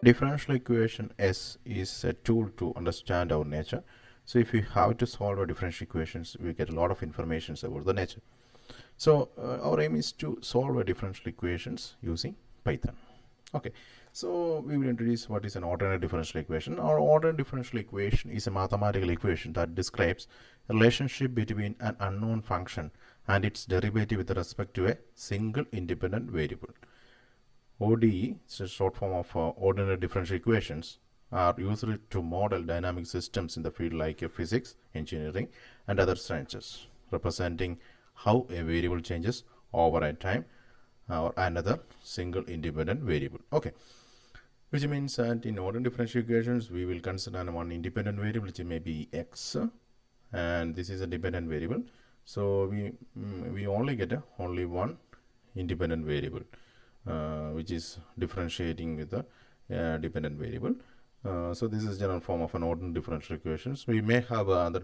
Differential equation S is a tool to understand our nature. So if we have to solve our differential equations, we get a lot of information about the nature. So our aim is to solve our differential equations using Python. Okay, so we will introduce what is an ordinary differential equation. Our ordinary differential equation is a mathematical equation that describes a relationship between an unknown function and its derivative with respect to a single independent variable. ODE, it's a short form of ordinary differential equations, are used to model dynamic systems in the field like physics, engineering, and other sciences, representing how a variable changes over a time or another single independent variable. Okay, which means that in ordinary differential equations, we will consider one independent variable, which may be x, and this is a dependent variable. So we only get only one independent variable, which is differentiating with the dependent variable. So this is general form of an ordinary differential equations. We may have other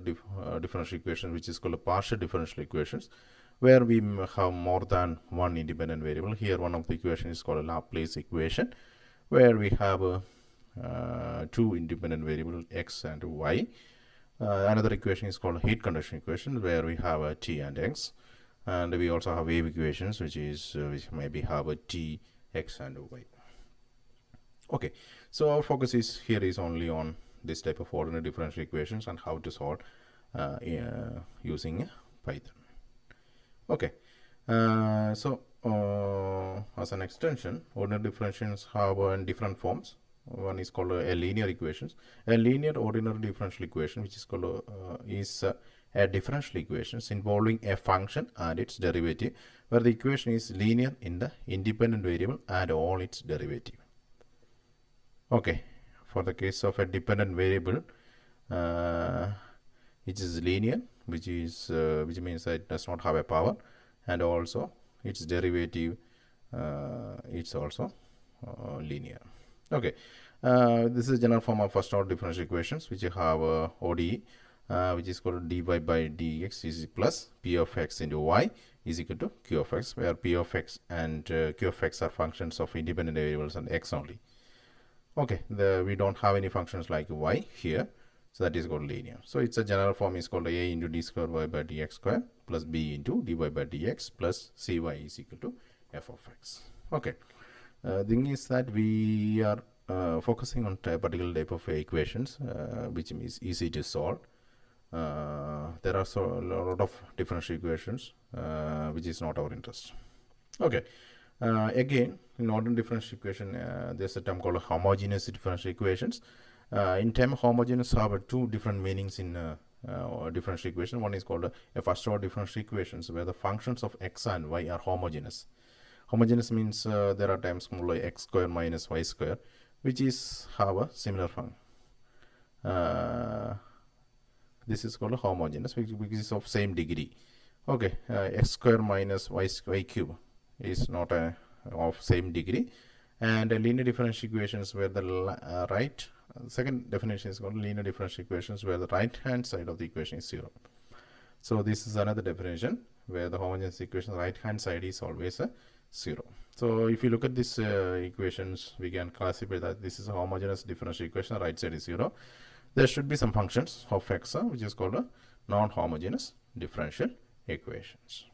differential equation which is called a partial differential equations, where we have more than one independent variable. Here one of the equation is called a Laplace equation, where we have two independent variables x and y. Another equation is called heat conduction equation, where we have t and x, and we also have wave equations, which maybe have a t, x, and y. Okay, so our focus is here is only on this type of ordinary differential equations and how to solve using Python. Okay, so as an extension, ordinary differentials have different forms. One is called a linear equations. A linear ordinary differential equation, which is called is a differential equations involving a function and its derivative, where the equation is linear in the independent variable and all its derivative. Okay, for the case of a dependent variable, it is linear, which means that it does not have a power, and also its derivative it's also linear. Okay, this is general form of first order differential equations, which you have ODE, which is called dy by dx is plus p of x into y is equal to q of x, where p of x and q of x are functions of independent variables and x only. Okay, we don't have any functions like y here, so that is called linear. So it's a general form is called a into d square y by dx square plus b into dy by dx plus cy is equal to f of x. Okay, thing is that we are focusing on a particular type of equations which is easy to solve. There are a lot of differential equations which is not our interest. Okay, again, in ordinary differential equation, there's a term called homogeneous differential equations. In term homogeneous have two different meanings in differential equation. One is called a first order differential equations, where the functions of x and y are homogeneous. Homogeneous means there are terms like x square minus y square, which is have a similar function. This is called a homogeneous, which is of same degree. Okay, x square minus y cube is not of same degree, and linear differential equations where the second definition is called linear differential equations, where the right hand side of the equation is 0. So this is another definition where the homogeneous equation right hand side is always a 0. So if you look at these equations, we can classify that this is a homogeneous differential equation, right side is 0. There should be some functions of x which is called a non-homogeneous differential equations.